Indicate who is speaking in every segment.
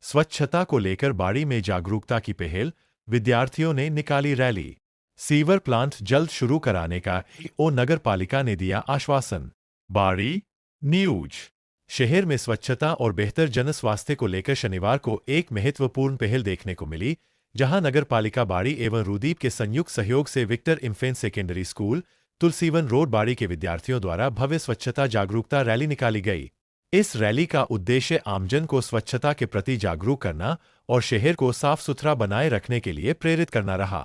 Speaker 1: स्वच्छता को लेकर बाड़ी में जागरूकता की पहल, विद्यार्थियों ने निकाली रैली। सीवर प्लांट जल्द शुरू कराने का नगर पालिका ने दिया आश्वासन। बाड़ी न्यूज। शहर में स्वच्छता और बेहतर जन स्वास्थ्य को लेकर शनिवार को एक महत्वपूर्ण पहल देखने को मिली, जहां नगर पालिका बाड़ी एवं रूदीप के संयुक्त सहयोग से Victor Infant secondary school, Tulsivan road Bari के विद्यार्थियों द्वारा भव्य स्वच्छता जागरूकता रैली निकाली गई। इस रैली का उद्देश्य आमजन को स्वच्छता के प्रति जागरूक करना और शहर को साफ सुथरा बनाए रखने के लिए प्रेरित करना रहा।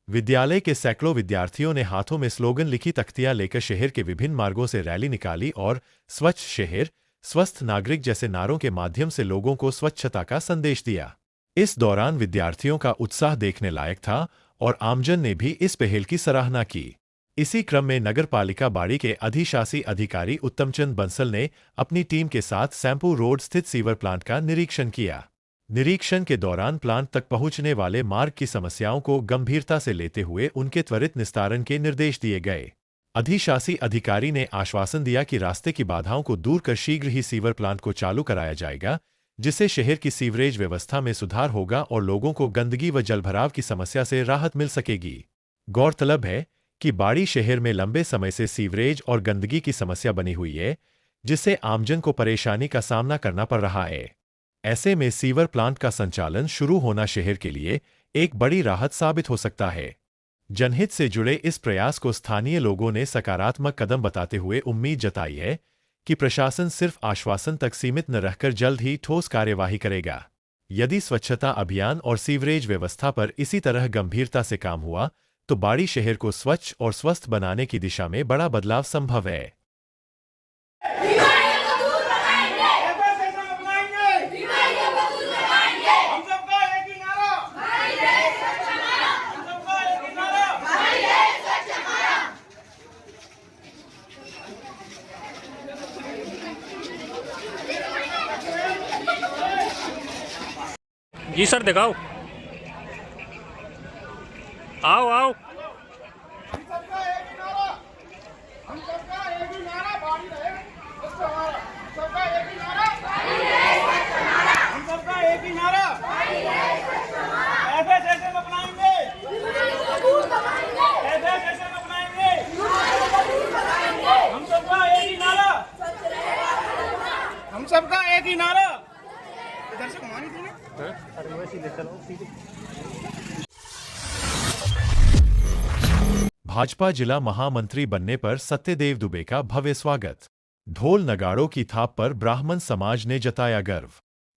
Speaker 1: विद्यालय के सैकड़ों विद्यार्थियों ने हाथों में स्लोगन लिखी तख्तियां लेकर शहर के विभिन्न मार्गों से रैली निकाली और स्वच्छ शहर, स्वस्थ नागरिक जैसे नारों के माध्यम से लोगों को स्वच्छता का संदेश दिया। इस दौरान विद्यार्थियों का उत्साह देखने लायक था और आमजन ने भी इस पहल की सराहना की। इसी क्रम में नगर पालिका बाड़ी के अधिशासी अधिकारी उत्तमचंद बंसल ने अपनी टीम के साथ सैंपू रोड स्थित सीवर प्लांट का निरीक्षण किया। निरीक्षण के दौरान प्लांट तक पहुंचने वाले मार्ग की समस्याओं को गंभीरता से लेते हुए उनके त्वरित निस्तारण के निर्देश दिए गए। अधिशासी अधिकारी ने आश्वासन दिया कि रास्ते की बाधाओं को दूर कर शीघ्र ही सीवर प्लांट को चालू कराया जाएगा, जिससे शहर की सीवरेज व्यवस्था में सुधार होगा और लोगों को गंदगी व जलभराव की समस्या से राहत मिल सकेगी। गौरतलब है कि बाड़ी शहर में लंबे समय से सीवरेज और गंदगी की समस्या बनी हुई है, जिससे आमजन को परेशानी का सामना करना पड़ रहा है। ऐसे में सीवर प्लांट का संचालन शुरू होना शहर के लिए एक बड़ी राहत साबित हो सकता है। जनहित से जुड़े इस प्रयास को स्थानीय लोगों ने सकारात्मक कदम बताते हुए उम्मीद जताई है कि प्रशासन सिर्फ आश्वासन तक सीमित न रहकर जल्द ही ठोस कार्यवाही करेगा। यदि स्वच्छता अभियान और सीवरेज व्यवस्था पर इसी तरह गंभीरता से काम हुआ तो बाड़ी शहर को स्वच्छ और स्वस्थ बनाने की दिशा में बड़ा बदलाव संभव है।
Speaker 2: जी सर, दिखाओ। आओ आओ।
Speaker 3: हम सबका एक ही नारा, हम सबका एक ही नारा, बाड़ी रहे स्वच्छ हमारा। हम सबका एक ही नारा, बाड़ी रहे स्वच्छ हमारा। हम सबका एक ही नारा, बाड़ी रहे स्वच्छ हमारा। ऐसे जैसे अपनाएंगे, ऐसे जैसे अपनाएंगे, हम सबका एक ही नारा, हम सबका एक ही नारा। इधर से घुमानी थी ना।
Speaker 1: भाजपा जिला महामंत्री बनने पर सत्यदेव दुबे का भव्य स्वागत। ढोल नगाड़ों की थाप पर ब्राह्मण समाज ने जताया गर्व।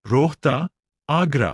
Speaker 1: रोहता, आगरा।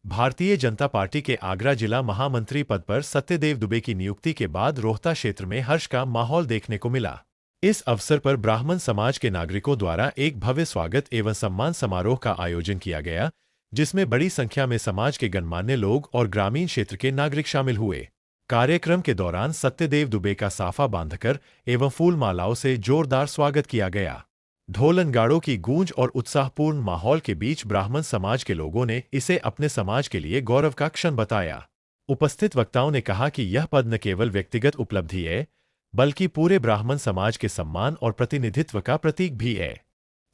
Speaker 1: भारतीय जनता पार्टी के आगरा जिला महामंत्री पद पर सत्यदेव दुबे की नियुक्ति के बाद रोहता क्षेत्र में हर्ष का माहौल देखने को मिला। इस अवसर पर ब्राह्मण समाज के नागरिकों द्वारा एक भव्य स्वागत एवं सम्मान समारोह का आयोजन किया गया, जिसमें बड़ी संख्या में समाज के गणमान्य लोग और ग्रामीण क्षेत्र के नागरिक शामिल हुए। कार्यक्रम के दौरान सत्यदेव दुबे का साफा बांधकर एवं फूल मालाओं से जोरदार स्वागत किया गया। ढोल नगाड़ों की गूंज और उत्साहपूर्ण माहौल के बीच ब्राह्मण समाज के लोगों ने इसे अपने समाज के लिए गौरव का क्षण बताया। उपस्थित वक्ताओं ने कहा कि यह पद न केवल व्यक्तिगत उपलब्धि है, बल्कि पूरे ब्राह्मण समाज के सम्मान और प्रतिनिधित्व का प्रतीक भी है।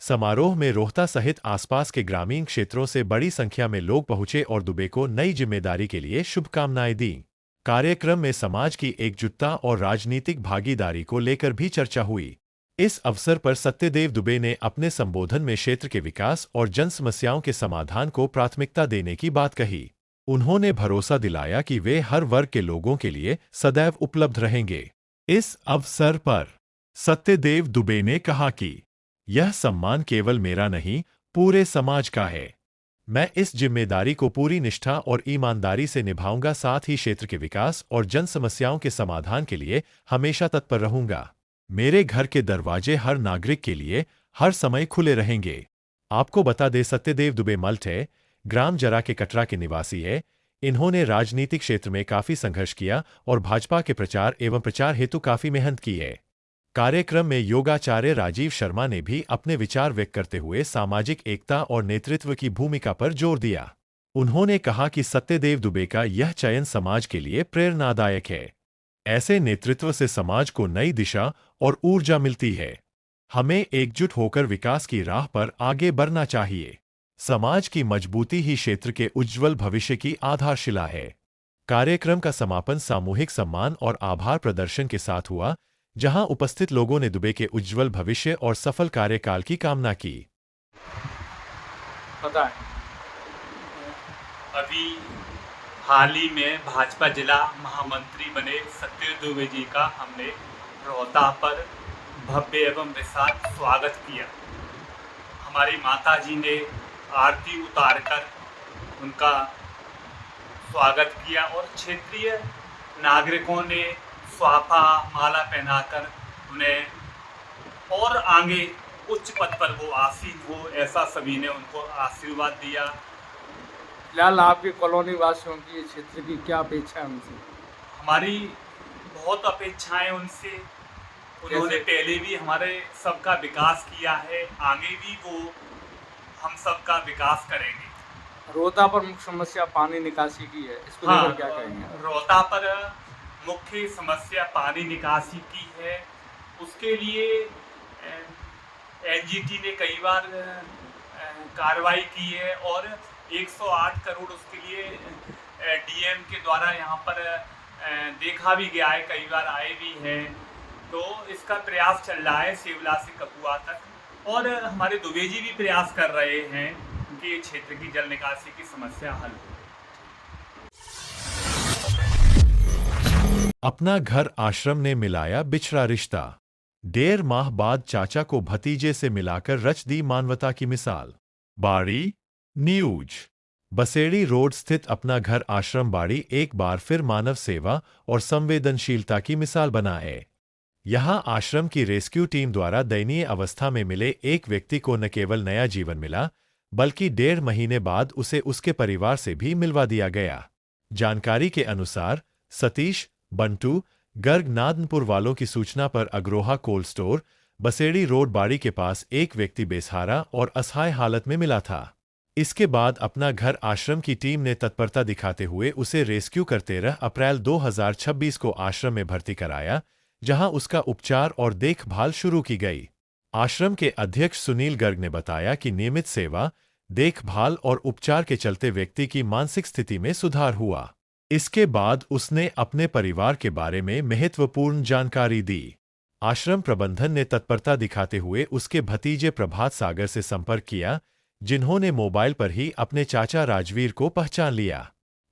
Speaker 1: समारोह में रोहता सहित आसपास के ग्रामीण क्षेत्रों से बड़ी संख्या में लोग पहुंचे और दुबे को नई जिम्मेदारी के लिए शुभकामनाएं दी। कार्यक्रम में समाज की एकजुटता और राजनीतिक भागीदारी को लेकर भी चर्चा हुई। इस अवसर पर सत्यदेव दुबे ने अपने संबोधन में क्षेत्र के विकास और जन समस्याओं के समाधान को प्राथमिकता देने की बात कही। उन्होंने भरोसा दिलाया कि वे हर वर्ग के लोगों के लिए सदैव उपलब्ध रहेंगे। इस अवसर पर सत्यदेव दुबे ने कहा कि यह सम्मान केवल मेरा नहीं, पूरे समाज का है। मैं इस जिम्मेदारी को पूरी निष्ठा और ईमानदारी से निभाऊंगा, साथ ही क्षेत्र के विकास और जन समस्याओं के समाधान के लिए हमेशा तत्पर रहूंगा। मेरे घर के दरवाजे हर नागरिक के लिए हर समय खुले रहेंगे। आपको बता दें, सत्यदेव दुबे मल्ट है, ग्राम जरा के कटरा के निवासी है। इन्होंने राजनीतिक क्षेत्र में काफी संघर्ष किया और भाजपा के प्रचार एवं प्रचार हेतु काफी मेहनत की है। कार्यक्रम में योगाचार्य राजीव शर्मा ने भी अपने विचार व्यक्त करते हुए सामाजिक एकता और नेतृत्व की भूमिका पर जोर दिया। उन्होंने कहा कि सत्यदेव दुबे का यह चयन समाज के लिए प्रेरणादायक है। ऐसे नेतृत्व से समाज को नई दिशा और ऊर्जा मिलती है। हमें एकजुट होकर विकास की राह पर आगे बढ़ना चाहिए। समाज की मजबूती ही क्षेत्र के उज्ज्वल भविष्य की आधारशिला है। कार्यक्रम का समापन सामूहिक सम्मान और आभार प्रदर्शन के साथ हुआ, जहां उपस्थित लोगों ने दुबे के उज्ज्वल भविष्य और सफल कार्यकाल की कामना की।
Speaker 3: बताएं।
Speaker 4: अभी हाल ही में भाजपा जिला महामंत्री बने सत्यदेव दुबे जी का हमने रोहता पर भव्य एवं विशाल स्वागत किया। हमारी माता जी ने आरती उतारकर उनका स्वागत किया और क्षेत्रीय नागरिकों ने स्वाफा माला पहनाकर उन्हें और आगे उच्च पद पर वो आसीन हो, ऐसा सभी ने उनको आशीर्वाद दिया।
Speaker 3: फिलहाल आपके कॉलोनी वासियों की इस क्षेत्र की क्या अपेक्षा है उनसे?
Speaker 4: हमारी बहुत अपेक्षाएं उनसे। उन्होंने पहले भी हमारे सबका विकास किया है, आगे भी वो हम सबका विकास करेंगे।
Speaker 3: रोहता पर मुख्य समस्या पानी निकासी की है, इसको
Speaker 4: हाँ,
Speaker 3: लेकर क्या कहेंगे?
Speaker 4: रोहता पर मुख्य समस्या पानी निकासी की है। उसके लिए एनजीटी ने कई बार कार्रवाई की है और 108 करोड़ उसके लिए डीएम के द्वारा यहाँ पर देखा भी गया है, कई बार आए भी हैं। तो इसका प्रयास चल रहा है सेवला से कपुआ तक, और हमारे दुबे जी भी प्रयास कर रहे हैं कि क्षेत्र की जल निकासी की समस्या हल हो।
Speaker 1: अपना घर आश्रम ने मिलाया बिछड़ा रिश्ता। 1.5 माह बाद चाचा को भतीजे से मिलाकर रच दी मानवता की मिसाल। बाड़ी न्यूज। बसेड़ी रोड स्थित अपना घर आश्रम बाड़ी एक बार फिर मानव सेवा और संवेदनशीलता की मिसाल बना है। यहां आश्रम की रेस्क्यू टीम द्वारा दयनीय अवस्था में मिले एक व्यक्ति को न केवल नया जीवन मिला, बल्कि 1.5 महीने बाद उसे उसके परिवार से भी मिलवा दिया गया। जानकारी के अनुसार सतीश बंटू गर्ग नादनपुर वालों की सूचना पर Agroha cold store Basedi road Bari के पास एक व्यक्ति बेसहारा और असहाय हालत में मिला था। इसके बाद अपना घर आश्रम की टीम ने तत्परता दिखाते हुए उसे रेस्क्यू कर 13 अप्रैल 2026 को आश्रम में भर्ती कराया, जहां उसका उपचार और देखभाल शुरू की गई। आश्रम के अध्यक्ष सुनील गर्ग ने बताया कि नियमित सेवा, देखभाल और उपचार के चलते व्यक्ति की मानसिक स्थिति में सुधार हुआ। इसके बाद उसने अपने परिवार के बारे में महत्वपूर्ण जानकारी दी। आश्रम प्रबंधन ने तत्परता दिखाते हुए उसके भतीजे प्रभात सागर से संपर्क किया, जिन्होंने मोबाइल पर ही अपने चाचा राजवीर को पहचान लिया।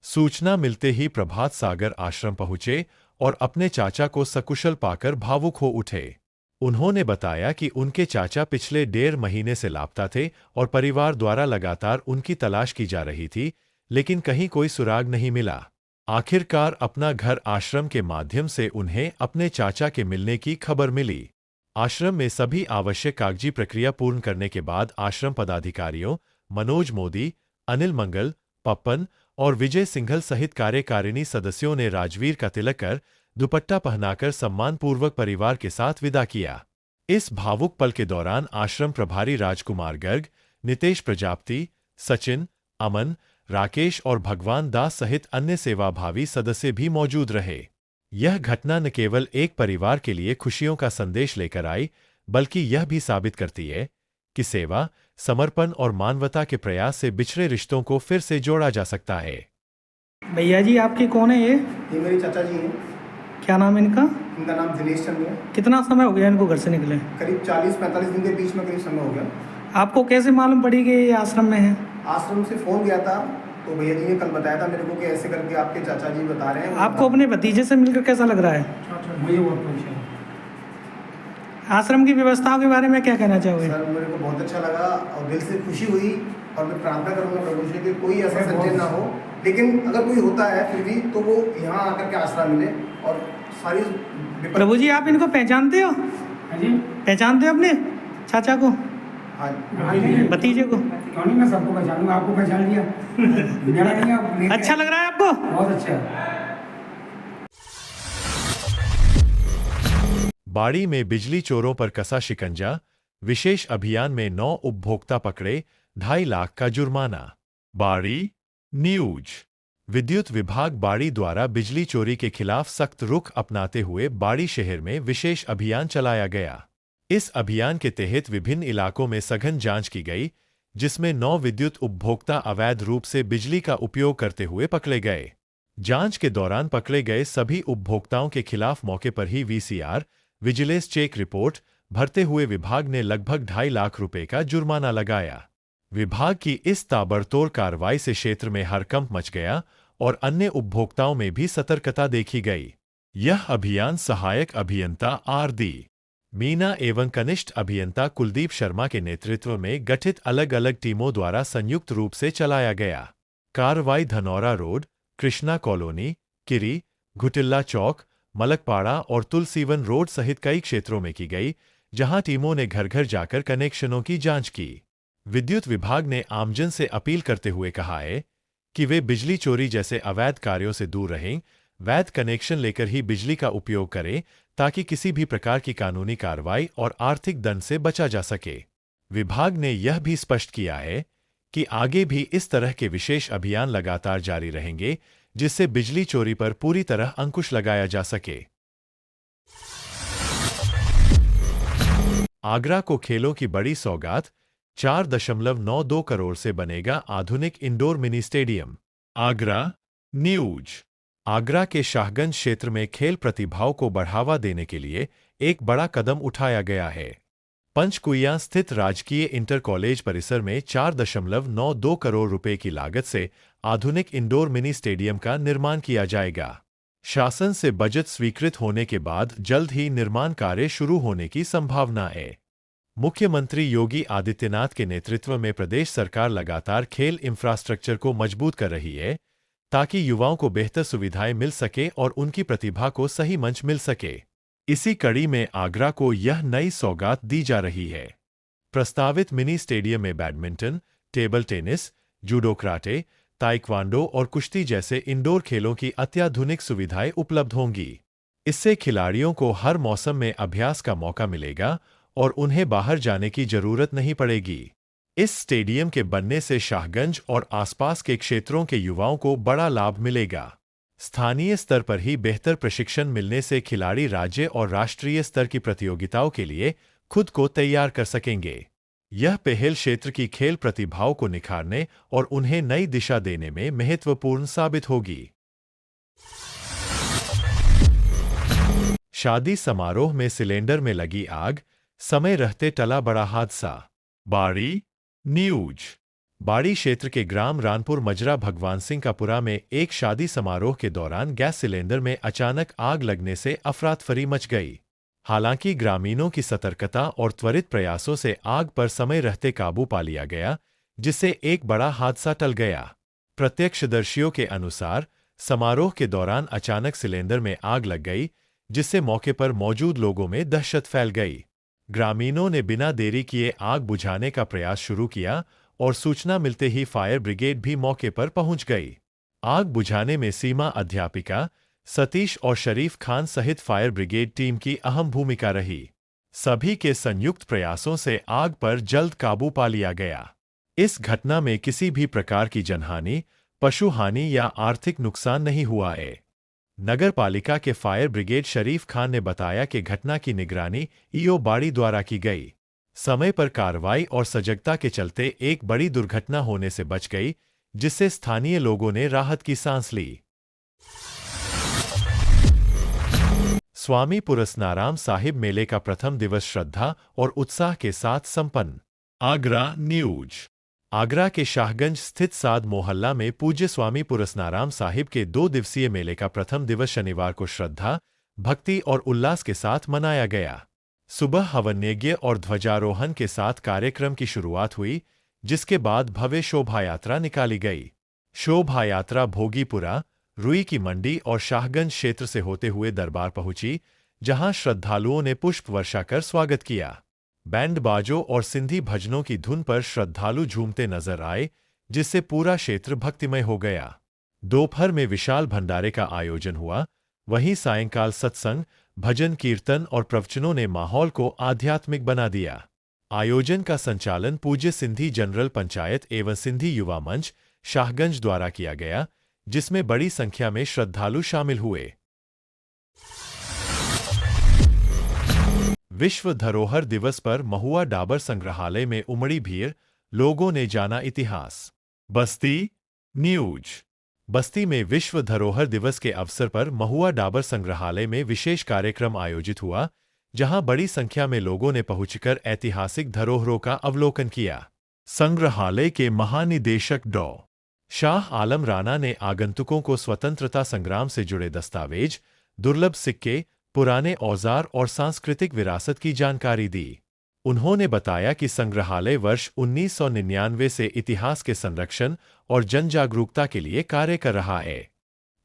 Speaker 1: सूचना मिलते ही प्रभात सागर आश्रम पहुंचे और अपने चाचा को सकुशल पाकर भावुक हो उठे। उन्होंने बताया कि उनके चाचा पिछले 1.5 महीने से लापता थे और परिवार द्वारा लगातार उनकी तलाश की जा रही थी, लेकिन कहीं कोई सुराग नहीं मिला। आखिरकार अपना घर आश्रम के माध्यम से उन्हें अपने चाचा के मिलने की खबर मिली। आश्रम में सभी आवश्यक कागजी प्रक्रिया पूर्ण करने के बाद आश्रम पदाधिकारियों मनोज मोदी, अनिल मंगल, पप्पन और विजय सिंघल सहित कार्यकारिणी सदस्यों ने राजवीर का तिलक कर दुपट्टा पहनाकर सम्मानपूर्वक परिवार के साथ विदा किया। इस भावुक पल के दौरान आश्रम प्रभारी राजकुमार गर्ग, नितेश प्रजापति, सचिन, अमन, राकेश और भगवान दास सहित अन्य सेवाभावी सदस्य भी मौजूद रहे। यह घटना न केवल एक परिवार के लिए खुशियों का संदेश लेकर आई, बल्कि यह भी साबित करती है कि सेवा, समर्पण और मानवता के प्रयास से बिछड़े रिश्तों को फिर से जोड़ा जा सकता है।
Speaker 5: भैया जी आपके कौन है ये
Speaker 6: मेरे चाचा जी हैं।
Speaker 5: क्या नाम है इनका?
Speaker 6: इनका नाम दिनेश चंद्र है।
Speaker 5: कितना समय हो गया इनको घर से निकले?
Speaker 6: करीब 40-45 दिन के बीच में करीब समय हो गया।
Speaker 5: आपको कैसे मालूम पड़ी कि ये आश्रम में है?
Speaker 6: आश्रम से फ़ोन गया था, तो भैया जी ने कल बताया था मेरे को कि ऐसे करके आपके चाचा जी बता रहे हैं।
Speaker 5: आपको अपने भतीजे से मिलकर कैसा लग रहा है?
Speaker 6: मुझे बहुत खुश है
Speaker 5: आश्रम की व्यवस्थाओं के बारे में क्या कहना चाहोगे?
Speaker 6: सर। मेरे को बहुत अच्छा लगा और दिल से खुशी हुई, और मैं प्रार्थना करूँगा प्रभु से कि कोई ऐसा संजय ना हो, लेकिन अगर कोई होता है फिर भी तो वो यहाँ आकर के आश्रय मिले। और सारी
Speaker 5: प्रभु जी आप इनको पहचानते हो? पहचानते हो अपने चाचा को, भतीजे को?
Speaker 7: क्यों नहीं, मैं सबको पहचानूंगा। आपको पहचान लिया। मेरा नहीं, आप
Speaker 5: अच्छा लग रहा है आपको?
Speaker 7: बहुत अच्छा।
Speaker 1: बाड़ी में बिजली चोरों पर कसा शिकंजा, विशेष अभियान में 9 उपभोक्ता पकड़े, 2.5 लाख का जुर्माना। बाड़ी न्यूज। विद्युत विभाग बाड़ी द्वारा बिजली चोरी के खिलाफ सख्त रुख अपनाते हुए बाड़ी शहर में विशेष अभियान चलाया गया। इस अभियान के तहत विभिन्न इलाकों में सघन जांच की गई, जिसमें 9 विद्युत उपभोक्ता अवैध रूप से बिजली का उपयोग करते हुए पकड़े गए। जांच के दौरान पकड़े गए सभी उपभोक्ताओं के खिलाफ मौके पर ही वीसीआर, विजिलेंस चेक रिपोर्ट भरते हुए विभाग ने लगभग 2.5 लाख रुपए का जुर्माना लगाया। विभाग की इस ताबड़तोड़ कार्रवाई से क्षेत्र में हड़कंप मच गया और अन्य उपभोक्ताओं में भी सतर्कता देखी गई। यह अभियान सहायक अभियंता आर.डी. मीना एवं कनिष्ठ अभियंता कुलदीप शर्मा के नेतृत्व में गठित अलग-अलग टीमों द्वारा संयुक्त रूप से चलाया गया। कार्रवाई धनौरा रोड, कृष्णा कॉलोनी, किरी, घुटिल्ला चौक, मलकपाड़ा और तुलसीवन रोड सहित कई क्षेत्रों में की गई, जहां टीमों ने घर घर जाकर कनेक्शनों की जांच की। विद्युत विभाग ने आमजन से अपील करते हुए कहा है कि वे बिजली चोरी जैसे अवैध कार्यों से दूर रहें, वैध कनेक्शन लेकर ही बिजली का उपयोग करें ताकि किसी भी प्रकार की कानूनी कार्रवाई और आर्थिक दंड से बचा जा सके। विभाग ने यह भी स्पष्ट किया है कि आगे भी इस तरह के विशेष अभियान लगातार जारी रहेंगे, जिससे बिजली चोरी पर पूरी तरह अंकुश लगाया जा सके। आगरा को खेलों की बड़ी सौगात, 4.92 करोड़ से बनेगा आधुनिक indoor mini stadium. Agra news. Agra के शाहगंज क्षेत्र में खेल प्रतिभाओं को बढ़ावा देने के लिए एक बड़ा कदम उठाया गया है। पंचकुइयां स्थित राजकीय इंटर कॉलेज परिसर में 4.92 करोड़ रुपए की लागत से आधुनिक इंडोर मिनी स्टेडियम का निर्माण किया जाएगा। शासन से बजट स्वीकृत होने के बाद जल्द ही निर्माण कार्य शुरू होने की संभावना है। मुख्यमंत्री योगी आदित्यनाथ के नेतृत्व में प्रदेश सरकार लगातार खेल इंफ्रास्ट्रक्चर को मजबूत कर रही है, ताकि युवाओं को बेहतर सुविधाएं मिल सके और उनकी प्रतिभा को सही मंच मिल सके। इसी कड़ी में आगरा को यह नई सौगात दी जा रही है। प्रस्तावित मिनी स्टेडियम में badminton, table tennis, judo karate, taekwondo और कुश्ती जैसे इंडोर खेलों की अत्याधुनिक सुविधाएं उपलब्ध होंगी। इससे खिलाड़ियों को हर मौसम में अभ्यास का मौका मिलेगा और उन्हें बाहर जाने की जरूरत नहीं पड़ेगी। इस स्टेडियम के बनने से शाहगंज और आसपास के क्षेत्रों के युवाओं को बड़ा लाभ मिलेगा। स्थानीय स्तर पर ही बेहतर प्रशिक्षण मिलने से खिलाड़ी राज्य और राष्ट्रीय स्तर की प्रतियोगिताओं के लिए खुद को तैयार कर सकेंगे। यह पहल क्षेत्र की खेल प्रतिभाओं को निखारने और उन्हें नई दिशा देने में महत्वपूर्ण साबित होगी। शादी समारोह में सिलेंडर में लगी आग, समय रहते टला बड़ा हादसा। बाड़ी न्यूज। बाड़ी क्षेत्र के ग्राम रानपुर मजरा भगवान सिंह कापुरा में एक शादी समारोह के दौरान गैस सिलेंडर में अचानक आग लगने से अफरातफरी मच गई। हालांकि ग्रामीणों की सतर्कता और त्वरित प्रयासों से आग पर समय रहते काबू पा लिया गया, जिससे एक बड़ा हादसा टल गया। प्रत्यक्षदर्शियों के अनुसार समारोह के दौरान अचानक सिलेंडर में आग लग गई, जिससे मौके पर मौजूद लोगों में दहशत फैल गई। ग्रामीणों ने बिना देरी किए आग बुझाने का प्रयास शुरू किया और सूचना मिलते ही फायर ब्रिगेड भी मौके पर पहुंच गई। आग बुझाने में सीमा अध्यापिका, सतीश और शरीफ खान सहित फायर ब्रिगेड टीम की अहम भूमिका रही। सभी के संयुक्त प्रयासों से आग पर जल्द काबू पा लिया गया। इस घटना में किसी भी प्रकार की जनहानि, पशु हानि या आर्थिक नुकसान नहीं हुआ है। नगर पालिका के फायर ब्रिगेड शरीफ खान ने बताया कि घटना की निगरानी ईओ बाड़ी द्वारा की गई। समय पर कार्रवाई और सजगता के चलते एक बड़ी दुर्घटना होने से बच गई, जिससे स्थानीय लोगों ने राहत की सांस ली। स्वामी पुरस्नाराम साहिब मेले का प्रथम दिवस श्रद्धा और उत्साह के साथ संपन्न। आगरा न्यूज। आगरा के शाहगंज स्थित साध मोहल्ला में पूज्य स्वामी पुरस्नाराम साहिब के 2 दिवसीय मेले का प्रथम दिवस शनिवार को श्रद्धा, भक्ति और उल्लास के साथ मनाया गया। सुबह हवन्यज्ञ और ध्वजारोहण के साथ कार्यक्रम की शुरुआत हुई, जिसके बाद भव्य शोभा यात्रा निकाली गई। शोभा यात्रा भोगीपुरा, रुई की मंडी और शाहगंज क्षेत्र से होते हुए दरबार पहुंची, जहां श्रद्धालुओं ने पुष्प वर्षा कर स्वागत किया। बैंड बाजों और सिंधी भजनों की धुन पर श्रद्धालु झूमते नजर आए, जिससे पूरा क्षेत्र भक्तिमय हो गया। दोपहर में विशाल भंडारे का आयोजन हुआ, वहीं सायंकाल सत्संग, भजन कीर्तन और प्रवचनों ने माहौल को आध्यात्मिक बना दिया। आयोजन का संचालन पूज्य सिंधी जनरल पंचायत एवं सिंधी युवा मंच शाहगंज द्वारा किया गया, जिसमें बड़ी संख्या में श्रद्धालु शामिल हुए। विश्व धरोहर दिवस पर महुआ डाबर संग्रहालय में उमड़ी भीड़, लोगों ने जाना इतिहास। बस्ती न्यूज। बस्ती में विश्व धरोहर दिवस के अवसर पर महुआ डाबर संग्रहालय में विशेष कार्यक्रम आयोजित हुआ, जहां बड़ी संख्या में लोगों ने पहुंचकर ऐतिहासिक धरोहरों का अवलोकन किया। संग्रहालय के महानिदेशक डॉ. शाह आलम राणा ने आगंतुकों को स्वतंत्रता संग्राम से जुड़े दस्तावेज, दुर्लभ सिक्के, पुराने औजार और सांस्कृतिक विरासत की जानकारी दी। उन्होंने बताया कि संग्रहालय वर्ष 1999 से इतिहास के संरक्षण और जन जागरूकता के लिए कार्य कर रहा है।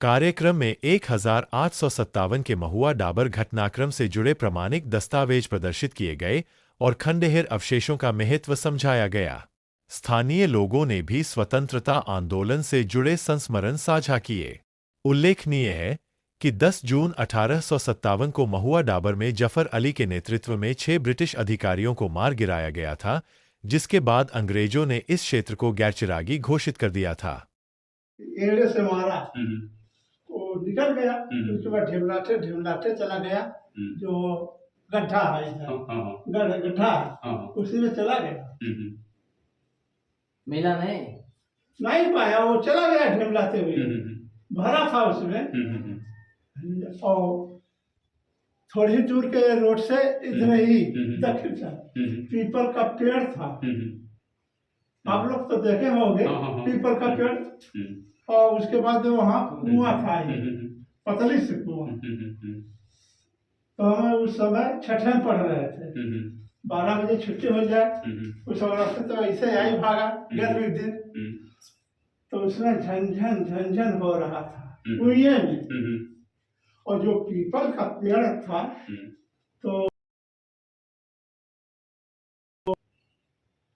Speaker 1: कार्यक्रम में 1857 के महुआ डाबर घटनाक्रम से जुड़े प्रमाणिक दस्तावेज प्रदर्शित किए गए और खंडहर अवशेषों का महत्व समझाया गया। स्थानीय लोगों ने भी स्वतंत्रता आंदोलन से जुड़े संस्मरण साझा किए। उल्लेखनीय है कि 10 जून 1857 को महुआ डाबर में जफर अली के नेतृत्व में 6 ब्रिटिश अधिकारियों को मार गिराया गया था, जिसके बाद अंग्रेजों ने इस क्षेत्र को गैरचिरागी घोषित कर दिया था।
Speaker 3: एड़े से मारा, वो निकल गया। उसके बाद ढिमलाटे चला गया, जो गड्ढा है इधर, गड्ढा है, उसी में चला गया।
Speaker 8: मिला नहीं
Speaker 3: पाया, वो चला गया ढिमलाते हुए, भरा था उसमें। और थोड़ी दूर के रोड से इधर ही दक्षिण से पीपल का पेड़ था। आप लोग तो देखे होंगे पीपल का पेड़। और उसके बाद वहाँ कुआं था, पतली से कुआं। तो हमें उस समय छठे में पढ़ रहे थे, 12 बजे छुट्टी हो जाए, उस रास्ते तो ऐसे आई भागा गर्मी दिन। तो उसमें झंझन हो रहा था कुएं में। और जो पीपल का पेड़ था, तो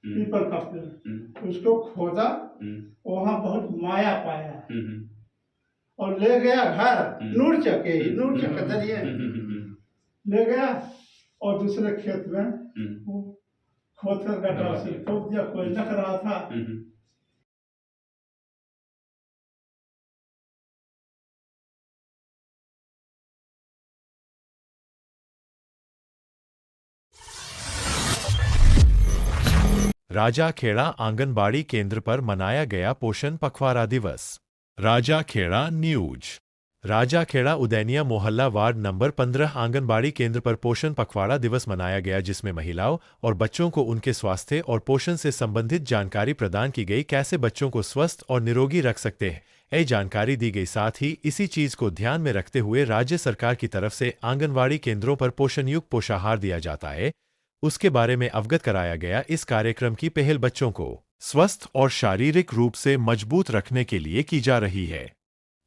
Speaker 3: पीपल का पेड़ उसको खोदा, वहाँ बहुत माया पाया और ले गया घर, नूर चके दरिए ले गया। और दूसरे खेत में खोद कर गड्ढा से खोद दिया, कोई लग रहा था।
Speaker 1: राजाखेड़ा आंगनबाड़ी केंद्र पर मनाया गया पोषण पखवाड़ा दिवस। राजाखेड़ा न्यूज। राजाखेड़ा उदैनिया मोहल्ला वार्ड नंबर 15 आंगनबाड़ी केंद्र पर पोषण पखवाड़ा दिवस मनाया गया, जिसमें महिलाओं और बच्चों को उनके स्वास्थ्य और पोषण से संबंधित जानकारी प्रदान की गई, कैसे बच्चों को स्वस्थ और निरोगी रख सकते हैं, यह जानकारी दी गई। साथ ही इसी चीज को ध्यान में रखते हुए राज्य सरकार की तरफ से आंगनबाड़ी केंद्रों पर पोषण युक्त पोषाहार दिया जाता है, उसके बारे में अवगत कराया गया। इस कार्यक्रम की पहल बच्चों को स्वस्थ और शारीरिक रूप से मजबूत रखने के लिए की जा रही है।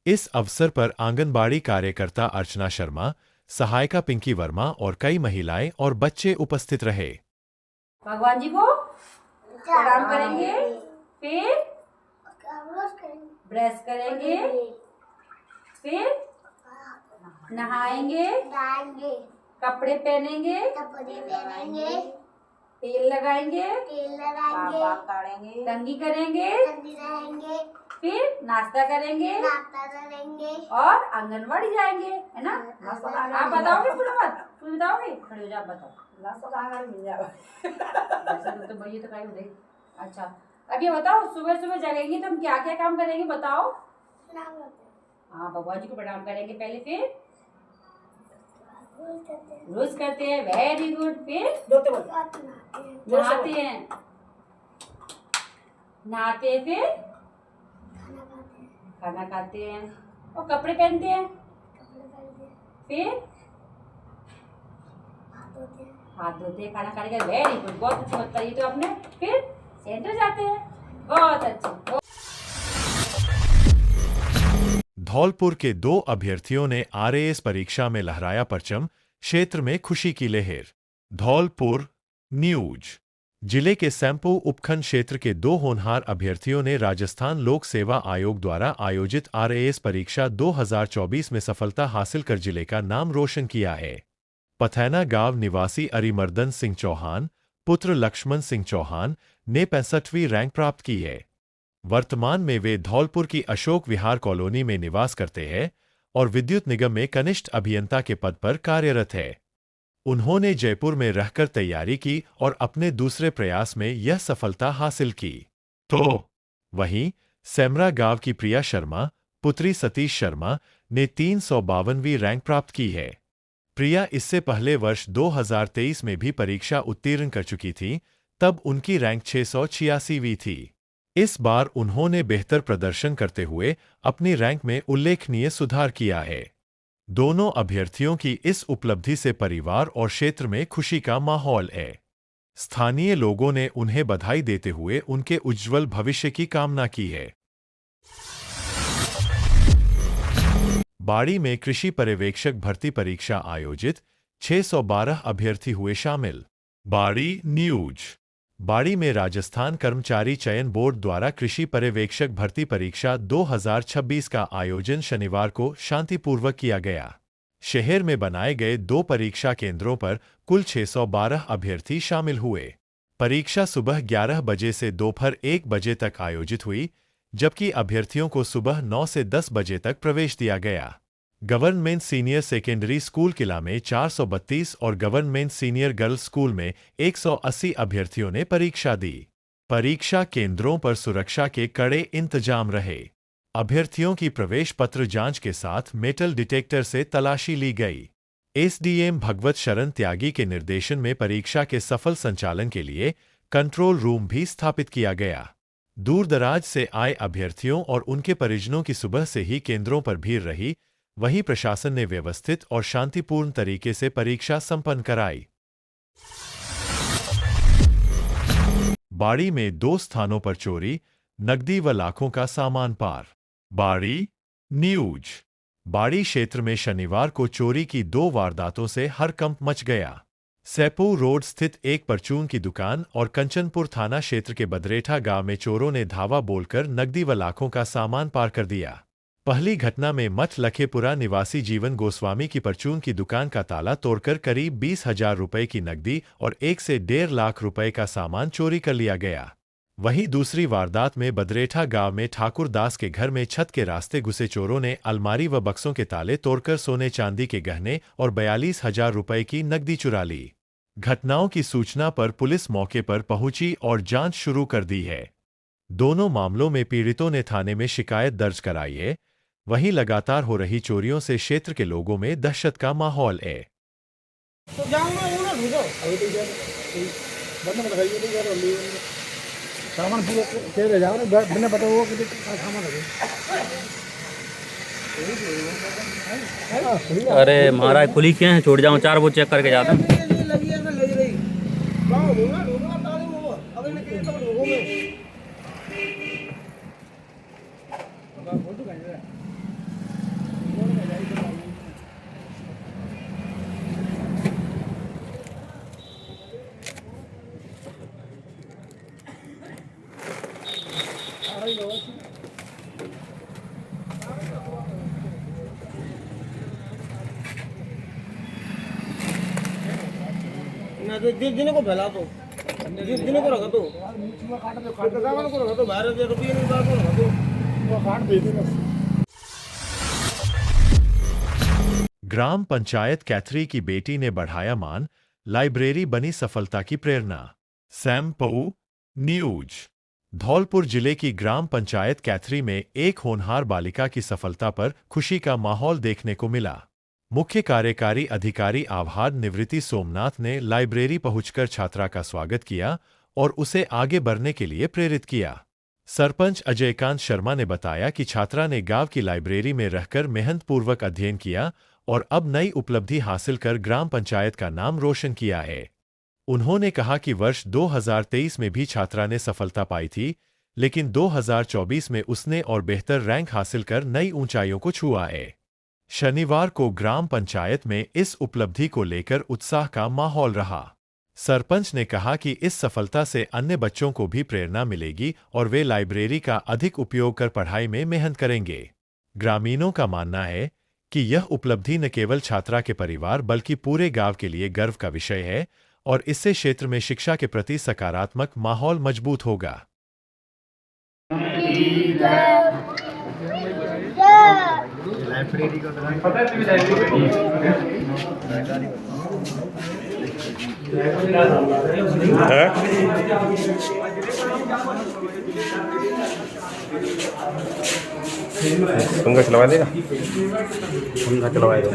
Speaker 1: इस अवसर पर आंगनबाड़ी कार्यकर्ता अर्चना शर्मा, सहायिका पिंकी वर्मा और कई महिलाएं और बच्चे उपस्थित रहे।
Speaker 9: भगवान जी को प्रणाम करेंगे, फिर ब्रश करेंगे, फिर नहाएंगे, कपड़े पहनेंगे, तेल लगाएंगे, कंघी करेंगे, फिर नाश्ता करेंगे और आंगनबाड़ी जाएंगे, है ना। आप बताओगे पूरा बात, तुम बताओगे, खड़े हो जाओ, बताओ। तो भैया तो कहीं उधर। अच्छा, अब ये बताओ, सुबह सुबह जगेंगी तो हम क्या क्या काम करेंगे, बताओ। हाँ, भगवान जी को प्रणाम करेंगे पहले, फिर रोज करते हैं, वेरी गुड। फिर नहाते हैं, फिर खाना खाते हैं और कपड़े पहनते हैं, फिर हाथ धोते हैं, खाना खाने के। वेरी गुड, बहुत अच्छा बताइए तो आपने। फिर सेंटर जाते हैं, बहुत अच्छे।
Speaker 1: धौलपुर के 2 अभ्यर्थियों ने आरएएस परीक्षा में लहराया परचम, क्षेत्र में खुशी की लहर। धौलपुर न्यूज। जिले के सैंपू उपखंड क्षेत्र के 2 होनहार अभ्यर्थियों ने राजस्थान लोक सेवा आयोग द्वारा आयोजित आरएएस परीक्षा 2024 में सफलता हासिल कर जिले का नाम रोशन किया है। पथैना गांव निवासी अरिमर्दन सिंह चौहान, पुत्र लक्ष्मण सिंह चौहान ने 65वीं रैंक प्राप्त की है। वर्तमान में वे धौलपुर की अशोक विहार कॉलोनी में निवास करते हैं और विद्युत निगम में कनिष्ठ अभियंता के पद पर कार्यरत है। उन्होंने जयपुर में रहकर तैयारी की और अपने दूसरे प्रयास में यह सफलता हासिल की। तो वहीं सेमरा गांव की प्रिया शर्मा, पुत्री सतीश शर्मा, ने 352वीं रैंक प्राप्त की है। प्रिया इससे पहले वर्ष 2023 में भी परीक्षा उत्तीर्ण कर चुकी थी, तब उनकी रैंक 686वीं थी। इस बार उन्होंने बेहतर प्रदर्शन करते हुए अपनी रैंक में उल्लेखनीय सुधार किया है। दोनों अभ्यर्थियों की इस उपलब्धि से परिवार और क्षेत्र में खुशी का माहौल है। स्थानीय लोगों ने उन्हें बधाई देते हुए उनके उज्जवल भविष्य की कामना की है। बाड़ी में कृषि पर्यवेक्षक भर्ती परीक्षा आयोजित, 612 अभ्यर्थी हुए शामिल। बाड़ी न्यूज। बाड़ी में राजस्थान कर्मचारी चयन बोर्ड द्वारा कृषि पर्यवेक्षक भर्ती परीक्षा 2026 का आयोजन शनिवार को शांतिपूर्वक किया गया। शहर में बनाए गए 2 परीक्षा केंद्रों पर कुल 612 अभ्यर्थी शामिल हुए। परीक्षा सुबह 11 बजे से दोपहर 1 बजे तक आयोजित हुई, जबकि अभ्यर्थियों को सुबह 9 से 10 बजे तक प्रवेश दिया गया। गवर्नमेंट सीनियर सेकेंडरी स्कूल किला में 432 और गवर्नमेंट सीनियर गर्ल्स स्कूल में 180 अभ्यर्थियों ने परीक्षा दी। परीक्षा केंद्रों पर सुरक्षा के कड़े इंतजाम रहे। अभ्यर्थियों की प्रवेश पत्र जांच के साथ मेटल डिटेक्टर से तलाशी ली गई। एसडीएम भगवत शरण त्यागी के निर्देशन में परीक्षा के सफल संचालन के लिए कंट्रोल रूम भी स्थापित किया गया। दूर-दराज से आए अभ्यर्थियों और उनके परिजनों की सुबह से ही केंद्रों पर भीड़ रही। वहीं प्रशासन ने व्यवस्थित और शांतिपूर्ण तरीके से परीक्षा संपन्न कराई। बाड़ी में 2 स्थानों पर चोरी, नकदी व लाखों का सामान पार। बाड़ी न्यूज। बाड़ी क्षेत्र में शनिवार को चोरी की 2 वारदातों से हड़कंप मच गया। सैपू रोड स्थित एक परचून की दुकान और कंचनपुर थाना क्षेत्र के बदरेठा गांव में चोरों ने धावा बोलकर नकदी व लाखों का सामान पार कर दिया। पहली घटना में मठ लखेपुरा निवासी जीवन गोस्वामी की परचून की दुकान का ताला तोड़कर करीब 20,000 रुपए की नकदी और 1 से 1.5 लाख रुपए का सामान चोरी कर लिया गया। वहीं दूसरी वारदात में बदरेठा गांव में ठाकुर दास के घर में छत के रास्ते घुसे चोरों ने अलमारी व बक्सों के ताले तोड़कर सोने चांदी के गहने और 42,000 रुपए की नकदी चुरा ली। घटनाओं की सूचना पर पुलिस मौके पर पहुंची और जांच शुरू कर दी है। दोनों मामलों में पीड़ितों ने थाने में शिकायत दर्ज कराई है। वहीं लगातार हो रही चोरियों से क्षेत्र के लोगों में दहशत का माहौल है।
Speaker 8: अरे महाराज पुलिस क्या है, छोड़ जाऊँ 4 वो चेक करके जाता हूँ।
Speaker 3: दिन को फैला दो, दिन को रखा दो, को रखा दो, बाहर रुपये नहीं बात को रखा दो, वो काट दे देना।
Speaker 1: ग्राम पंचायत कैथरी की बेटी ने बढ़ाया मान, लाइब्रेरी बनी सफलता की प्रेरणा। Shampoo news. धौलपुर जिले की ग्राम पंचायत कैथरी में एक होनहार बालिका की सफलता पर खुशी का माहौल देखने को मिला। मुख्य कार्यकारी अधिकारी आभार निवृत्ति सोमनाथ ने लाइब्रेरी पहुंचकर छात्रा का स्वागत किया और उसे आगे बढ़ने के लिए प्रेरित किया। सरपंच अजयकांत शर्मा ने बताया कि छात्रा ने गांव की लाइब्रेरी में रहकर मेहनतपूर्वक अध्ययन किया और अब नई उपलब्धि हासिल कर ग्राम पंचायत का नाम रोशन किया है। उन्होंने कहा कि वर्ष 2023 में भी छात्रा ने सफलता पाई थी, लेकिन 2024 में उसने और बेहतर रैंक हासिल कर नई ऊंचाइयों को छुआ है। शनिवार को ग्राम पंचायत में इस उपलब्धि को लेकर उत्साह का माहौल रहा। सरपंच ने कहा कि इस सफलता से अन्य बच्चों को भी प्रेरणा मिलेगी और वे लाइब्रेरी का अधिक उपयोग कर पढ़ाई में मेहनत करेंगे। ग्रामीणों का मानना है कि यह उपलब्धि न केवल छात्रा के परिवार बल्कि पूरे गांव के लिए गर्व का विषय है और इससे क्षेत्र में शिक्षा के प्रति सकारात्मक माहौल मजबूत होगा।
Speaker 10: पंखा चलवा देगा, पंखा चलवाएगा।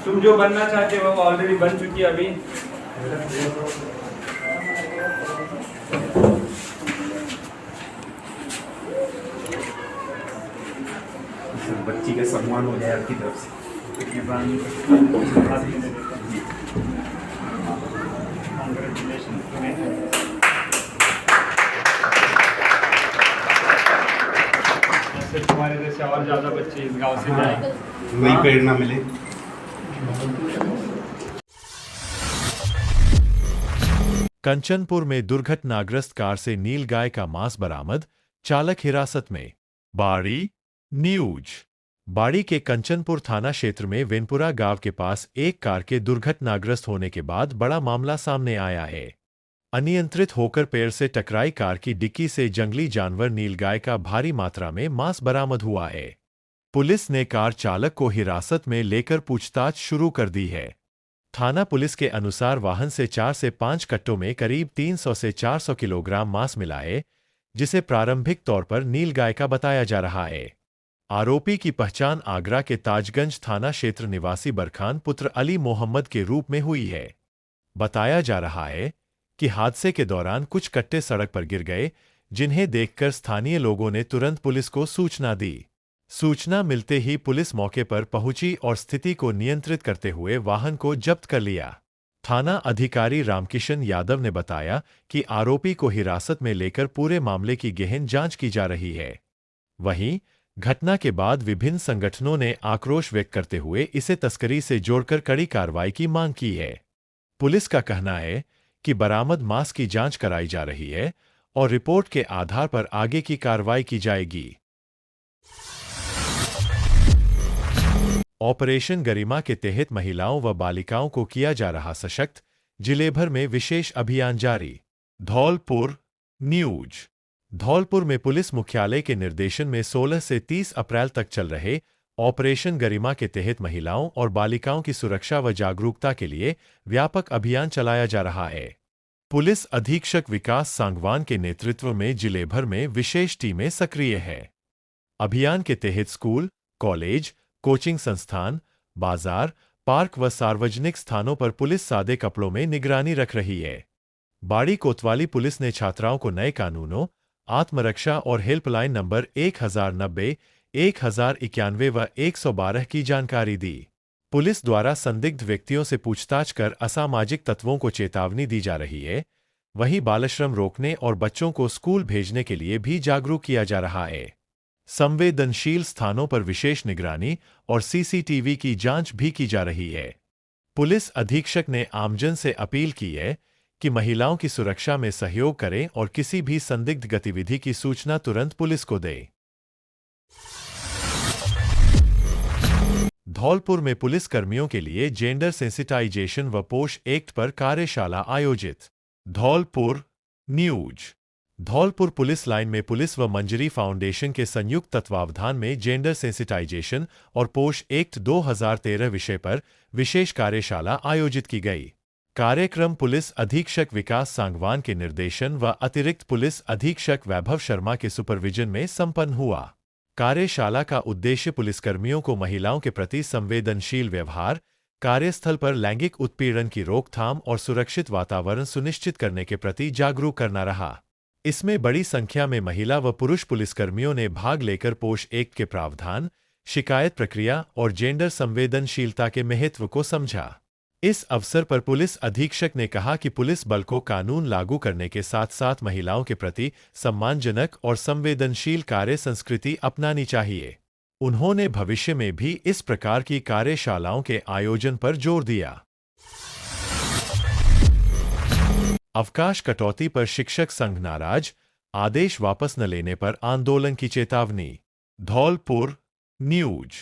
Speaker 3: तुम जो बनना चाहते हो वो ऑलरेडी बन चुकी है अभी।
Speaker 10: बच्ची का सम्मान हो जाए आपकी तरफ से।
Speaker 3: तुम्हारे जैसे और ज्यादा बच्चे इस गांव से जाएं,
Speaker 10: वही प्रेरणा मिले।
Speaker 1: कंचनपुर में दुर्घटनाग्रस्त कार से नीलगाय का मांस बरामद, चालक हिरासत में। बाड़ी न्यूज। बाड़ी के कंचनपुर थाना क्षेत्र में वेनपुरा गांव के पास एक कार के दुर्घटनाग्रस्त होने के बाद बड़ा मामला सामने आया है। अनियंत्रित होकर पेड़ से टकराई कार की डिक्की से जंगली जानवर नीलगाय का भारी मात्रा में मांस बरामद हुआ है। पुलिस ने कार चालक को हिरासत में लेकर पूछताछ शुरू कर दी है। थाना पुलिस के अनुसार वाहन से 4 से 5 कट्टों में करीब 300 से 400 किलोग्राम मांस मिला है, जिसे प्रारंभिक तौर पर नीलगाय का बताया जा रहा है। आरोपी की पहचान आगरा के ताजगंज थाना क्षेत्र निवासी बरखान पुत्र अली मोहम्मद के रूप में हुई है। बताया जा रहा है कि हादसे के दौरान कुछ कट्टे सड़क पर गिर गए, जिन्हें देखकर स्थानीय लोगों ने तुरंत पुलिस को सूचना दी। सूचना मिलते ही पुलिस मौके पर पहुंची और स्थिति को नियंत्रित करते हुए वाहन को जब्त कर लिया। थाना अधिकारी रामकिशन यादव ने बताया कि आरोपी को हिरासत में लेकर पूरे मामले की गहन जांच की जा रही है। वहीं घटना के बाद विभिन्न संगठनों ने आक्रोश व्यक्त करते हुए इसे तस्करी से जोड़कर कड़ी कार्रवाई की मांग की है। पुलिस का कहना है कि बरामद मांस की जांच कराई जा रही है और रिपोर्ट के आधार पर आगे की कार्रवाई की जाएगी। ऑपरेशन गरिमा के तहत महिलाओं व बालिकाओं को किया जा रहा सशक्त, जिले भर में विशेष अभियान जारी। धौलपुर न्यूज। धौलपुर में पुलिस मुख्यालय के निर्देशन में 16 से 30 अप्रैल तक चल रहे ऑपरेशन गरिमा के तहत महिलाओं और बालिकाओं की सुरक्षा व जागरूकता के लिए व्यापक अभियान चलाया जा रहा है। पुलिस अधीक्षक विकास सांगवान के नेतृत्व में जिले भर में विशेष टीमें सक्रिय हैं। अभियान के तहत स्कूल, कॉलेज, कोचिंग संस्थान, बाजार, पार्क व सार्वजनिक स्थानों पर पुलिस सादे कपड़ों में निगरानी रख रही है। बाड़ी कोतवाली पुलिस ने छात्राओं को नए कानूनों, आत्मरक्षा और हेल्पलाइन नंबर 1090, 1091 व 112 की जानकारी दी। पुलिस द्वारा संदिग्ध व्यक्तियों से पूछताछ कर असामाजिक तत्वों को चेतावनी दी जा रही है। वहीं बालश्रम रोकने और बच्चों को स्कूल भेजने के लिए भी जागरूक किया जा रहा है। संवेदनशील स्थानों पर विशेष निगरानी और सीसीटीवी की जांच भी की जा रही है। पुलिस अधीक्षक ने आमजन से अपील की है कि महिलाओं की सुरक्षा में सहयोग करें और किसी भी संदिग्ध गतिविधि की सूचना तुरंत पुलिस को दें। धौलपुर में पुलिस कर्मियों के लिए जेंडर सेंसिटाइजेशन व पोष एक्ट पर कार्यशाला आयोजित। Dholpur news. Dholpur police line में पुलिस व मंजरी फाउंडेशन के संयुक्त तत्वावधान में जेंडर सेंसिटाइजेशन और पोष एक्ट 2013 विषय पर विशेष कार्यशाला आयोजित की गई। कार्यक्रम पुलिस अधीक्षक विकास सांगवान के निर्देशन व अतिरिक्त पुलिस अधीक्षक वैभव शर्मा के सुपरविजन में संपन्न हुआ। कार्यशाला का उद्देश्य पुलिसकर्मियों को महिलाओं के प्रति संवेदनशील व्यवहार, कार्यस्थल पर लैंगिक उत्पीड़न की रोकथाम और सुरक्षित वातावरण सुनिश्चित करने के प्रति जागरूक करना रहा। इसमें बड़ी संख्या में महिला व पुरुष पुलिसकर्मियों ने भाग लेकर पोष एक्ट के प्रावधान, शिकायत प्रक्रिया और जेंडर संवेदनशीलता के महत्व को समझा। इस अवसर पर पुलिस अधीक्षक ने कहा कि पुलिस बल को कानून लागू करने के साथ साथ महिलाओं के प्रति सम्मानजनक और संवेदनशील कार्य संस्कृति अपनानी चाहिए। उन्होंने भविष्य में भी इस प्रकार की कार्यशालाओं के आयोजन पर जोर दिया। अवकाश कटौती पर शिक्षक संघ नाराज, आदेश वापस न लेने पर आंदोलन की चेतावनी। धौलपुर न्यूज।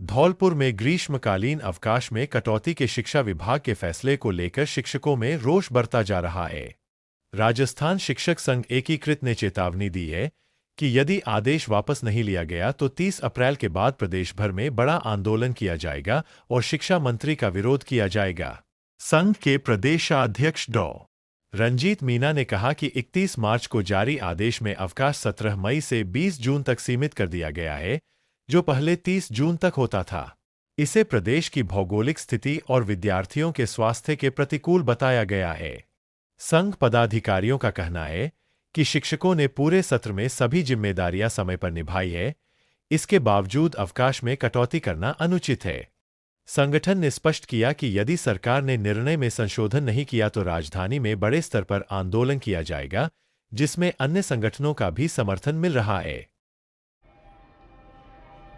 Speaker 1: धौलपुर में ग्रीष्मकालीन अवकाश में कटौती के शिक्षा विभाग के फैसले को लेकर शिक्षकों में रोष बढ़ता जा रहा है। राजस्थान शिक्षक संघ एकीकृत ने चेतावनी दी है कि यदि आदेश वापस नहीं लिया गया तो 30 अप्रैल के बाद प्रदेश भर में बड़ा आंदोलन किया जाएगा और शिक्षा मंत्री का विरोध किया जाएगा। संघ के प्रदेशाध्यक्ष डॉ. रंजीत मीना ने कहा कि 31 मार्च को जारी आदेश में अवकाश 17 मई से 20 जून तक सीमित कर दिया गया है, जो पहले 30 जून तक होता था। इसे प्रदेश की भौगोलिक स्थिति और विद्यार्थियों के स्वास्थ्य के प्रतिकूल बताया गया है। संघ पदाधिकारियों का कहना है कि शिक्षकों ने पूरे सत्र में सभी जिम्मेदारियां समय पर निभाई है, इसके बावजूद अवकाश में कटौती करना अनुचित है। संगठन ने स्पष्ट किया कि यदि सरकार ने निर्णय में संशोधन नहीं किया तो राजधानी में बड़े स्तर पर आंदोलन किया जाएगा, जिसमें अन्य संगठनों का भी समर्थन मिल रहा है।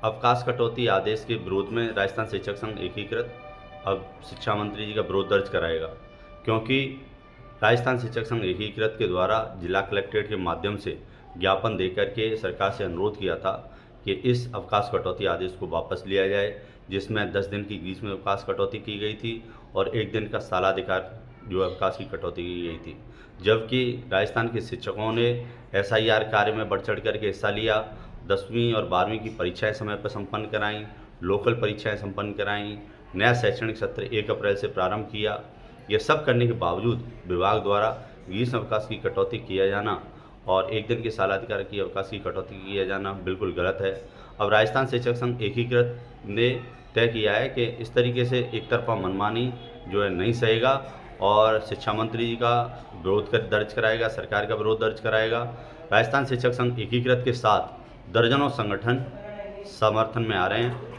Speaker 11: अवकाश कटौती आदेश के विरोध में राजस्थान शिक्षक संघ एकीकृत अब शिक्षा मंत्री जी का विरोध दर्ज कराएगा, क्योंकि राजस्थान शिक्षक संघ एकीकृत के द्वारा जिला कलेक्ट्रेट के माध्यम से ज्ञापन देकर के सरकार से अनुरोध किया था कि इस अवकाश कटौती आदेश को वापस लिया जाए, जिसमें 10 दिन की ग्रीष्म अवकाश कटौती की गई थी और 1 दिन का सालाधिकार जो अवकाश की कटौती की गई थी। जबकि राजस्थान के शिक्षकों ने SIR कार्य में बढ़ चढ़ करके हिस्सा लिया, 10वीं और 12वीं की परीक्षाएं समय पर संपन्न कराईं, लोकल परीक्षाएं संपन्न कराईं, नया शैक्षणिक सत्र 1 अप्रैल से प्रारंभ किया। ये सब करने के बावजूद विभाग द्वारा ग्रीष्म अवकाश की कटौती किया जाना और 1 दिन के सालाधिकार की अवकाश की कटौती किया जाना बिल्कुल गलत है। अब राजस्थान शिक्षक संघ एकीकृत ने तय किया है कि इस तरीके से एक तरफा मनमानी जो है नहीं सहेगा और शिक्षा मंत्री जी का विरोध दर्ज कराएगा, सरकार का विरोध दर्ज कराएगा। राजस्थान शिक्षक संघ एकीकृत के साथ दर्जनों संगठन समर्थन में आ रहे हैं